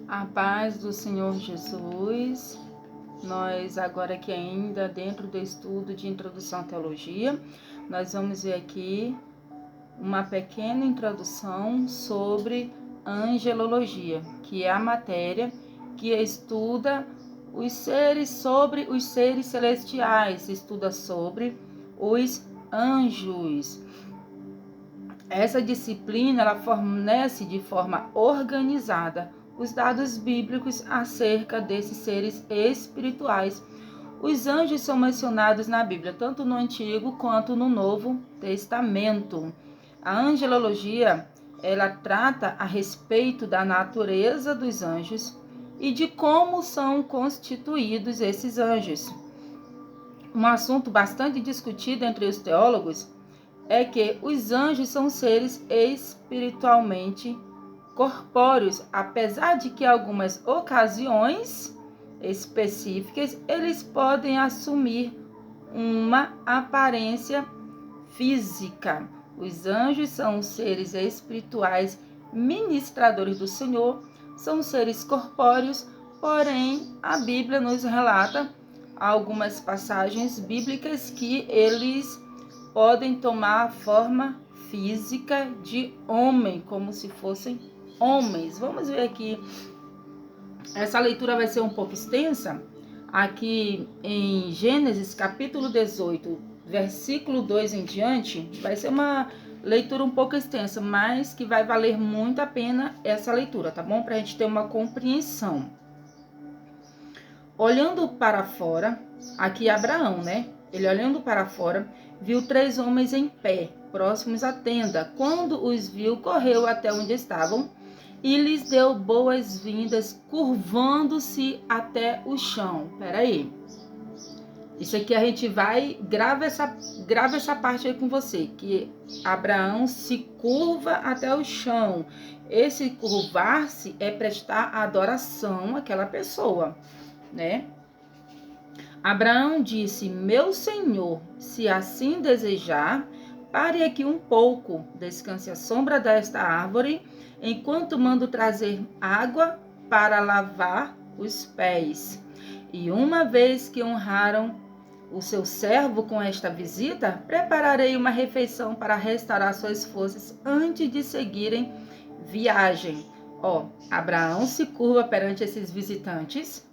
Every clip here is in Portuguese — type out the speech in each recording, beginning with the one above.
A paz do Senhor Jesus. Nós agora aqui ainda dentro do estudo de introdução à teologia, nós vamos ver aqui uma pequena introdução sobre angelologia, que é a matéria que estuda os seres sobre os seres celestiais, estuda sobre os anjos. Essa disciplina ela fornece de forma organizada os dados bíblicos acerca desses seres espirituais. Os anjos são mencionados na Bíblia, tanto no Antigo quanto no Novo Testamento. A angelologia, ela trata a respeito da natureza dos anjos e de como são constituídos esses anjos. Um assunto bastante discutido entre os teólogos é que os anjos são seres espiritualmente corpóreos, apesar de que em algumas ocasiões específicas eles podem assumir uma aparência física. Os anjos são seres espirituais ministradores do Senhor, são seres corpóreos, porém a Bíblia nos relata algumas passagens bíblicas que eles podem tomar a forma física de homem, como se fossem homens. Vamos ver aqui. Essa leitura vai ser um pouco extensa. Aqui em Gênesis, capítulo 18, versículo 2 em diante, vai ser uma leitura um pouco extensa, mas que vai valer muito a pena essa leitura, tá bom? Para a gente ter uma compreensão. Olhando para fora, aqui Abraão, né? Ele olhando para fora, viu 3 homens em pé, próximos à tenda. Quando os viu, correu até onde estavam e lhes deu boas-vindas, curvando-se até o chão. Peraí. Isso aqui a gente vai... Grava essa parte aí com você, que Abraão se curva até o chão. Esse curvar-se é prestar adoração àquela pessoa, né? Abraão disse: meu senhor, se assim desejar, pare aqui um pouco, descanse à sombra desta árvore, enquanto mando trazer água para lavar os pés. E uma vez que honraram o seu servo com esta visita, prepararei uma refeição para restaurar suas forças antes de seguirem viagem. Abraão se curva perante esses visitantes.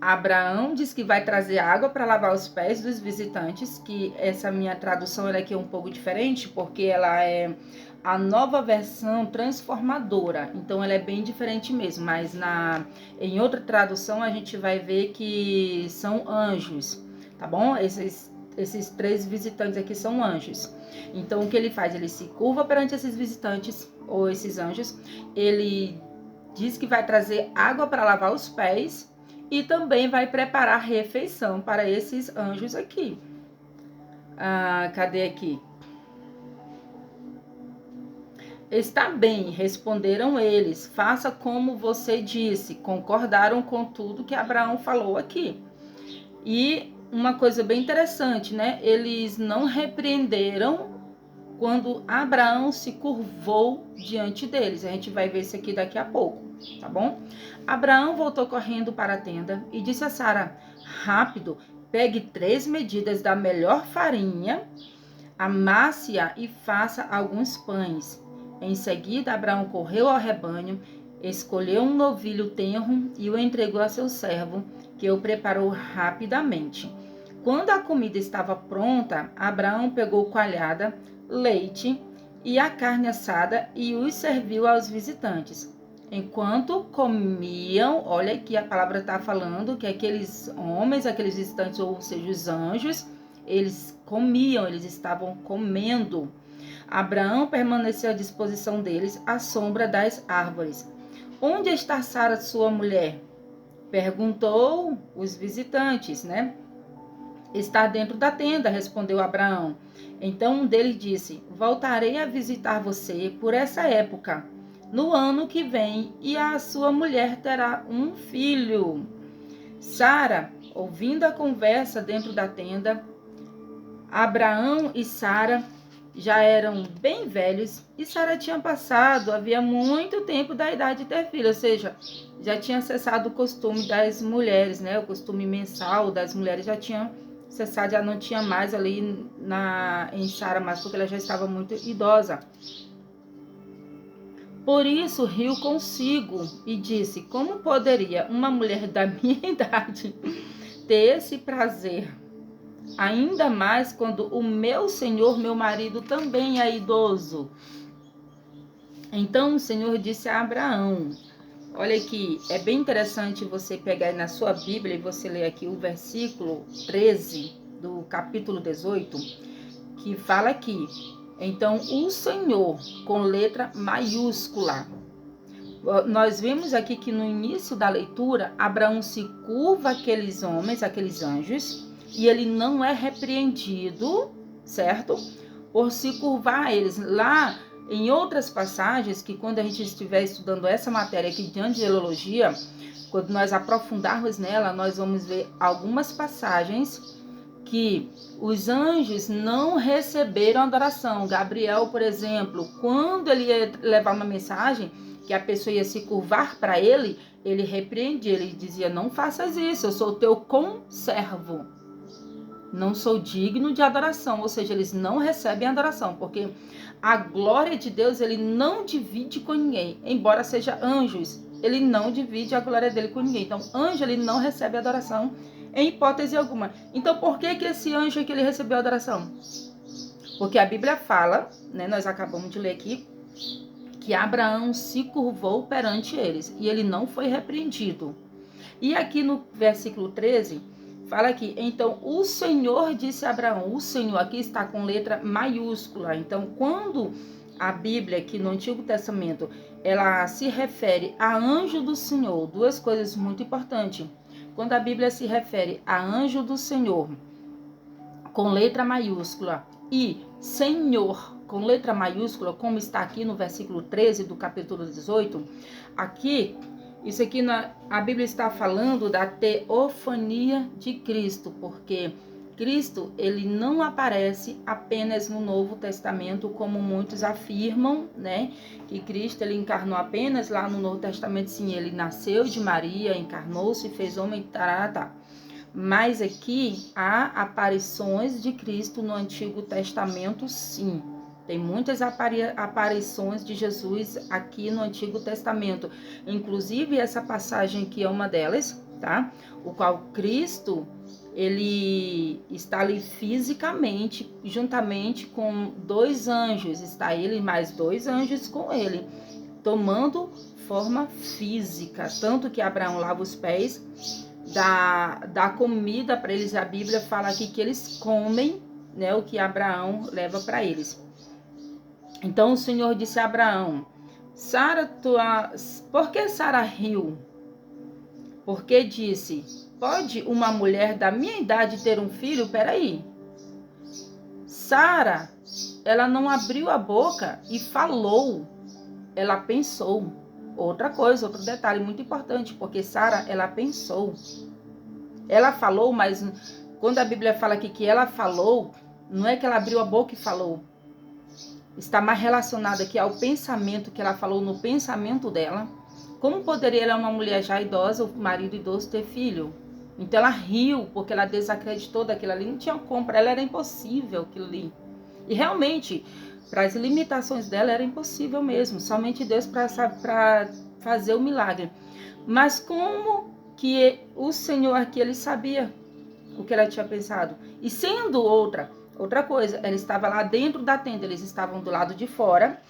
Abraão diz que vai trazer água para lavar os pés dos visitantes, que essa minha tradução aqui é um pouco diferente, porque ela é a nova versão transformadora, então ela é bem diferente mesmo, mas em outra tradução a gente vai ver que são anjos, tá bom? Esses 3 visitantes aqui são anjos. Então o que ele faz? Ele se curva perante esses visitantes, ou esses anjos, ele diz que vai trazer água para lavar os pés, e também vai preparar refeição para esses anjos aqui. Cadê aqui? Está bem, responderam eles. Faça como você disse. Concordaram com tudo que Abraão falou aqui. E uma coisa bem interessante, né? Eles não repreenderam quando Abraão se curvou diante deles. A gente vai ver isso aqui daqui a pouco, tá bom? Abraão voltou correndo para a tenda e disse a Sara: rápido, pegue 3 medidas da melhor farinha, amasse-a e faça alguns pães. Em seguida, Abraão correu ao rebanho, escolheu um novilho tenro e o entregou a seu servo, que o preparou rapidamente. Quando a comida estava pronta, Abraão pegou coalhada, leite e a carne assada e os serviu aos visitantes. Enquanto comiam, olha aqui a palavra está falando que aqueles homens, aqueles visitantes, ou seja, os anjos, eles comiam, eles estavam comendo. Abraão permaneceu à disposição deles à sombra das árvores. Onde está Sara, sua mulher? Perguntou os visitantes, né? Está dentro da tenda, respondeu Abraão. Então um deles disse: voltarei a visitar você por essa época, no ano que vem, e a sua mulher terá um filho. Sara, ouvindo a conversa dentro da tenda, Abraão e Sara já eram bem velhos e Sara tinha passado, havia muito tempo da idade de ter filho, ou seja, já tinha cessado o costume das mulheres, né? O costume mensal das mulheres já tinha cessado, já não tinha mais ali em Sara, mas porque ela já estava muito idosa. Por isso riu consigo e disse: como poderia uma mulher da minha idade ter esse prazer? Ainda mais quando o meu senhor, meu marido, também é idoso. Então o Senhor disse a Abraão, olha aqui, é bem interessante você pegar aí na sua Bíblia e você ler aqui o versículo 13 do capítulo 18, que fala aqui, então o Senhor, com letra maiúscula. Nós vemos aqui que no início da leitura, Abraão se curva àqueles homens, àqueles anjos, e ele não é repreendido, certo? Por se curvar a eles. Lá, em outras passagens, que quando a gente estiver estudando essa matéria aqui de angelologia, quando nós aprofundarmos nela, nós vamos ver algumas passagens que os anjos não receberam adoração. Gabriel, por exemplo, quando ele ia levar uma mensagem, que a pessoa ia se curvar para ele, ele repreendia, ele dizia, não faças isso, eu sou teu conservo. Não sou digno de adoração, ou seja, eles não recebem adoração, porque a glória de Deus, ele não divide com ninguém, embora seja anjos, ele não divide a glória dele com ninguém. Então, anjo, ele não recebe adoração em hipótese alguma. Então, por que esse anjo aqui ele recebeu adoração? Porque a Bíblia fala, né, nós acabamos de ler aqui, que Abraão se curvou perante eles e ele não foi repreendido. E aqui no versículo 13, fala aqui, então o Senhor disse a Abraão, o Senhor aqui está com letra maiúscula. Então, quando a Bíblia aqui no Antigo Testamento, ela se refere a anjo do Senhor, duas coisas muito importantes. Quando a Bíblia se refere a anjo do Senhor, com letra maiúscula, e Senhor, com letra maiúscula, como está aqui no versículo 13 do capítulo 18, aqui, isso aqui a Bíblia está falando da teofania de Cristo, porque Cristo, ele não aparece apenas no Novo Testamento, como muitos afirmam, né? Que Cristo, ele encarnou apenas lá no Novo Testamento, sim, ele nasceu de Maria, encarnou-se, fez homem, tará. Mas aqui há aparições de Cristo no Antigo Testamento, sim. Tem muitas aparições de Jesus aqui no Antigo Testamento. Inclusive, essa passagem aqui é uma delas, tá? O qual Cristo, ele está ali fisicamente, juntamente com dois anjos. Está ele mais dois anjos com ele, tomando forma física. Tanto que Abraão lava os pés, dá comida para eles. A Bíblia fala aqui que eles comem, né, o que Abraão leva para eles. Então o Senhor disse a Abraão, por que Sara riu? Porque disse, pode uma mulher da minha idade ter um filho? Peraí. Sara, ela não abriu a boca e falou, ela pensou. Outra coisa, outro detalhe muito importante, porque Sara, ela pensou. Ela falou, mas quando a Bíblia fala aqui que ela falou, não é que ela abriu a boca e falou. Está mais relacionado aqui ao pensamento, que ela falou no pensamento dela. Como poderia ela, uma mulher já idosa, o marido idoso, ter filho? Então ela riu, porque ela desacreditou daquilo ali. Não tinha como, para ela era impossível aquilo ali. E realmente, para as limitações dela, era impossível mesmo. Somente Deus para fazer o milagre. Mas como que o Senhor aqui, ele sabia o que ela tinha pensado? E sendo outra coisa, ela estava lá dentro da tenda, eles estavam do lado de fora,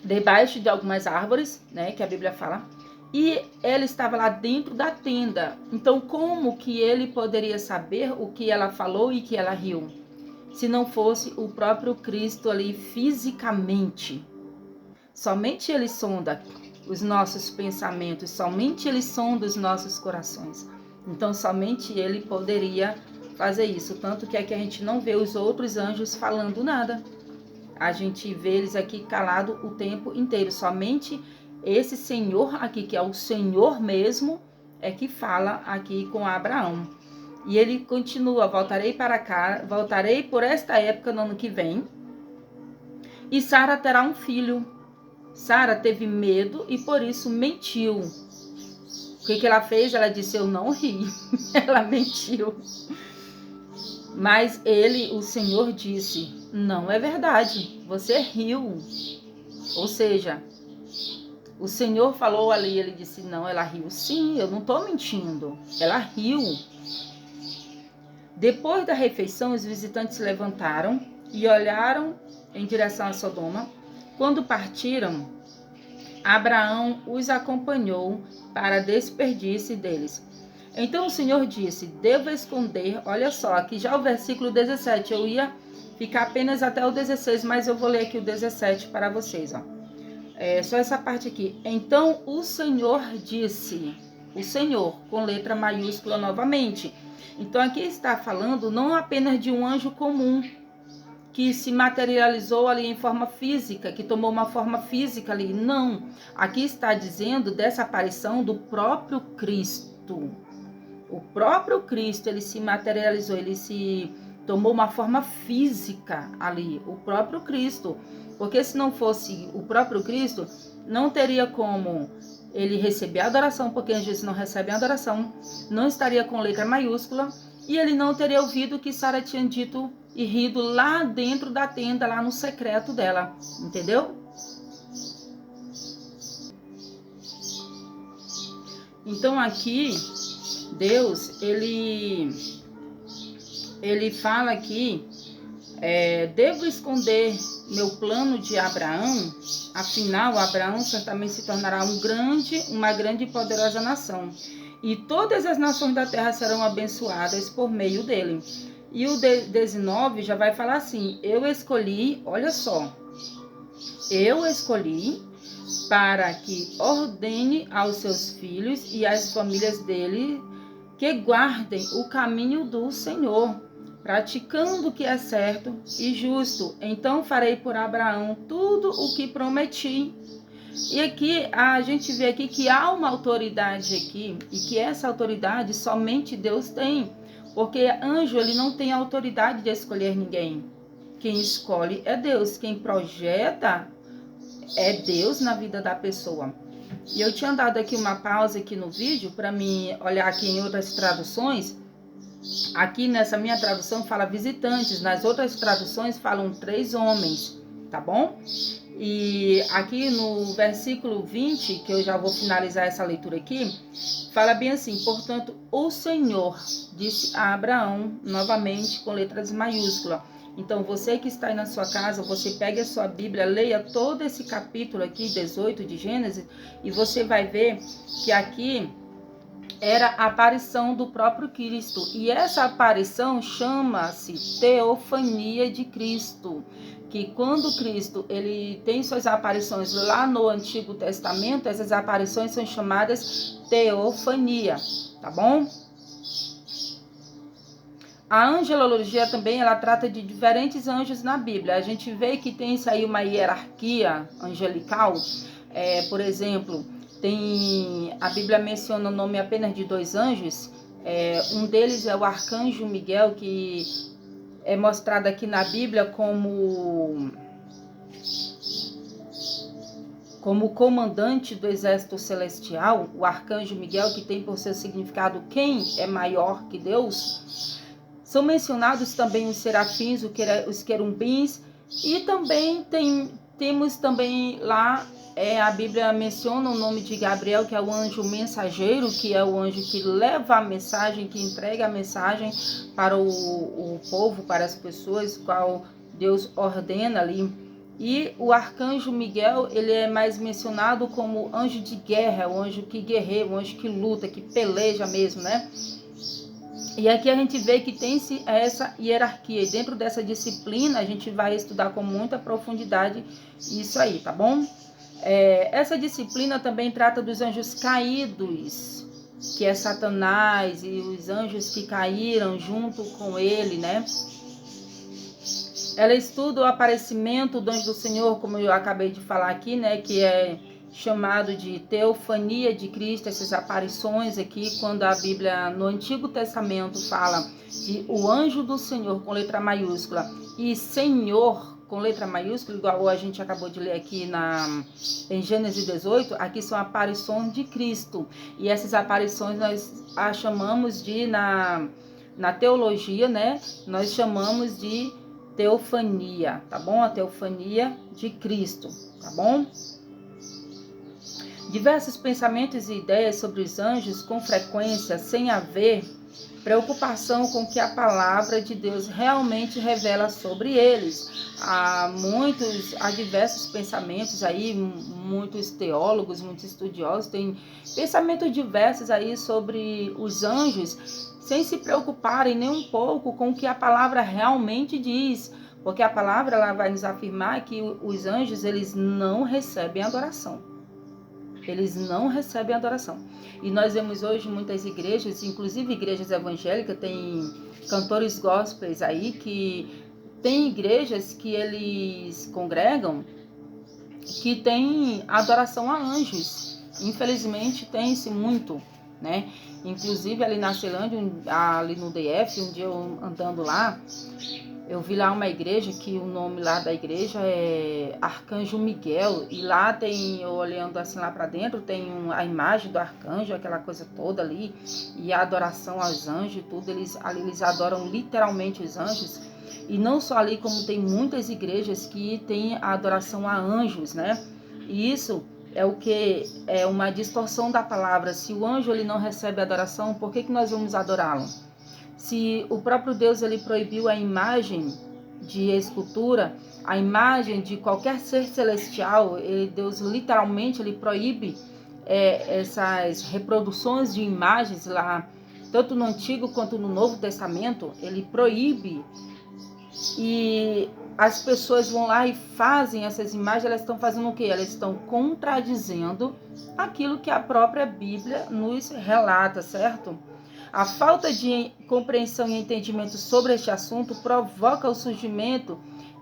debaixo de algumas árvores, né, que a Bíblia fala, e ela estava lá dentro da tenda. Então, como que ele poderia saber o que ela falou e que ela riu? Se não fosse o próprio Cristo ali fisicamente. Somente ele sonda os nossos pensamentos, somente ele sonda os nossos corações. Então, somente ele poderia fazer isso. Tanto que aqui a gente não vê os outros anjos falando nada. A gente vê eles aqui calados o tempo inteiro. Somente esse Senhor aqui, que é o Senhor mesmo, é que fala aqui com Abraão. E ele continua, voltarei para cá, voltarei por esta época no ano que vem, e Sara terá um filho. Sara teve medo e por isso mentiu. que ela fez? Ela disse, eu não ri. Ela mentiu. Mas o Senhor disse, não é verdade, você riu. Ou seja, o Senhor falou ali, ele disse, não, ela riu sim, eu não estou mentindo. Ela riu. Depois da refeição, os visitantes se levantaram e olharam em direção a Sodoma. Quando partiram, Abraão os acompanhou para despedir-se deles. Então o Senhor disse, devo esconder, olha só, aqui já o versículo 17, eu ia ficar apenas até o 16, mas eu vou ler aqui o 17 para vocês, ó. Só essa parte aqui. Então o Senhor disse, o Senhor, com letra maiúscula novamente. Então aqui está falando não apenas de um anjo comum, que se materializou ali em forma física, que tomou uma forma física ali. Não, aqui está dizendo dessa aparição do próprio Cristo. O próprio Cristo, ele se materializou, ele se tomou uma forma física ali, o próprio Cristo. Porque se não fosse o próprio Cristo, não teria como ele receber a adoração, porque anjos não recebem adoração, não estaria com letra maiúscula, e ele não teria ouvido o que Sara tinha dito e rido lá dentro da tenda, lá no secreto dela, entendeu? Então aqui, Deus, ele fala aqui, devo esconder meu plano de Abraão, afinal Abraão certamente se tornará uma grande e poderosa nação, e todas as nações da terra serão abençoadas por meio dele. E o 19 já vai falar assim, eu escolhi, olha só, eu escolhi para que ordene aos seus filhos e às famílias dele que guardem o caminho do Senhor, praticando o que é certo e justo. Então farei por Abraão tudo o que prometi. E aqui a gente vê aqui que há uma autoridade aqui, e que essa autoridade somente Deus tem. Porque anjo, ele não tem autoridade de escolher ninguém. Quem escolhe é Deus. Quem projeta é Deus na vida da pessoa. E eu tinha dado aqui uma pausa aqui no vídeo para mim olhar aqui em outras traduções. Aqui nessa minha tradução fala visitantes. Nas outras traduções falam 3 homens, tá bom? E aqui no versículo 20, que eu já vou finalizar essa leitura aqui, fala bem assim, portanto, o Senhor disse a Abraão, novamente com letras maiúsculas. Então, você que está aí na sua casa, você pegue a sua Bíblia, leia todo esse capítulo aqui, 18 de Gênesis, e você vai ver que aqui era a aparição do próprio Cristo. E essa aparição chama-se Teofania de Cristo. Que quando Cristo ele tem suas aparições lá no Antigo Testamento, essas aparições são chamadas teofania, tá bom? A angelologia também, ela trata de diferentes anjos na Bíblia. A gente vê que tem isso aí uma hierarquia angelical. Por exemplo, a Bíblia menciona o nome apenas de 2 anjos. Um deles é o arcanjo Miguel, que é mostrado aqui na Bíblia como comandante do exército celestial, o arcanjo Miguel, que tem por seu significado quem é maior que Deus. São mencionados também os serafins, os querubins, e também temos também lá, a Bíblia menciona o nome de Gabriel, que é o anjo mensageiro, que é o anjo que leva a mensagem, que entrega a mensagem para o povo, para as pessoas, qual Deus ordena ali. E o arcanjo Miguel, ele é mais mencionado como anjo de guerra, o anjo que guerreia, o anjo que luta, que peleja mesmo, né? E aqui a gente vê que tem essa hierarquia, e dentro dessa disciplina a gente vai estudar com muita profundidade isso aí, tá bom? Essa disciplina também trata dos anjos caídos, que é Satanás e os anjos que caíram junto com ele, né? Ela estuda o aparecimento do anjo do Senhor, como eu acabei de falar aqui, né? Que é chamado de teofania de Cristo, essas aparições aqui, quando a Bíblia no Antigo Testamento fala de o anjo do Senhor com letra maiúscula e Senhor com letra maiúscula, igual a gente acabou de ler aqui em Gênesis 18, aqui são aparições de Cristo. E essas aparições nós a chamamos de, na teologia, né? Nós chamamos de teofania, tá bom? A teofania de Cristo, tá bom? Diversos pensamentos e ideias sobre os anjos, com frequência, sem haver preocupação com o que a palavra de Deus realmente revela sobre eles. Há diversos pensamentos aí, muitos teólogos, muitos estudiosos têm pensamentos diversos aí sobre os anjos, sem se preocuparem nem um pouco com o que a palavra realmente diz, porque a palavra ela vai nos afirmar que os anjos eles não recebem adoração. Eles não recebem adoração. E nós vemos hoje muitas igrejas, inclusive igrejas evangélicas, tem cantores gospels aí que tem igrejas que eles congregam que tem adoração a anjos. Infelizmente tem-se muito, né? Inclusive ali na Ceilândia, ali no DF, um dia eu andando lá, eu vi lá uma igreja que o nome lá da igreja é Arcanjo Miguel. E lá tem, eu olhando assim lá para dentro, tem a imagem do arcanjo, aquela coisa toda ali. E a adoração aos anjos e tudo. Ali eles adoram literalmente os anjos. E não só ali, como tem muitas igrejas que tem a adoração a anjos, né? E isso é o que? É uma distorção da palavra. Se o anjo ele não recebe adoração, por que nós vamos adorá-lo? Se o próprio Deus ele proibiu a imagem de escultura, a imagem de qualquer ser celestial, Deus literalmente ele proíbe essas reproduções de imagens lá, tanto no Antigo quanto no Novo Testamento, ele proíbe. E as pessoas vão lá e fazem essas imagens, elas estão fazendo o quê? Elas estão contradizendo aquilo que a própria Bíblia nos relata, certo? A falta de compreensão e entendimento sobre este assunto provoca o surgimento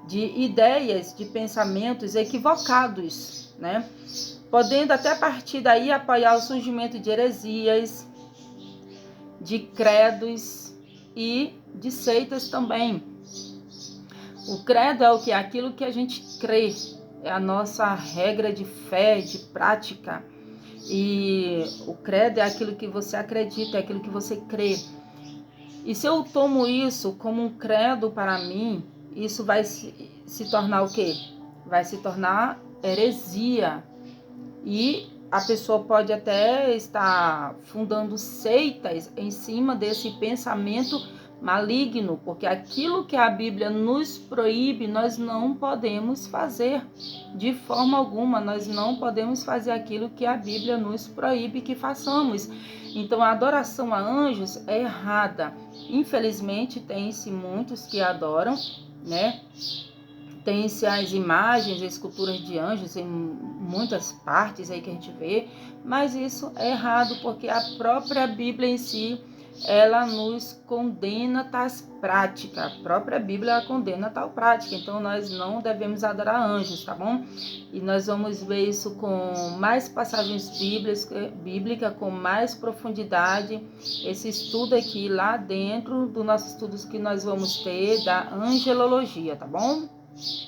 de ideias, de pensamentos equivocados, né? Podendo até a partir daí apoiar o surgimento de heresias, de credos e de seitas também. O credo é o que? Aquilo que a gente crê, é a nossa regra de fé, de prática. E o credo é aquilo que você acredita, é aquilo que você crê. E se eu tomo isso como um credo para mim, isso vai se tornar o quê? Vai se tornar heresia. E a pessoa pode até estar fundando seitas em cima desse pensamento maligno, porque aquilo que a Bíblia nos proíbe, nós não podemos fazer de forma alguma, nós não podemos fazer aquilo que a Bíblia nos proíbe que façamos. Então a adoração a anjos é errada. Infelizmente tem-se muitos que adoram, né? Tem-se as imagens, as esculturas de anjos em muitas partes aí que a gente vê, mas isso é errado porque a própria Bíblia em si ela nos condena tais práticas. A própria Bíblia ela condena tal prática. Então nós não devemos adorar anjos, tá bom? E nós vamos ver isso com mais passagens bíblicas, com mais profundidade. Esse estudo aqui lá dentro do nosso estudo que nós vamos ter da angelologia, tá bom?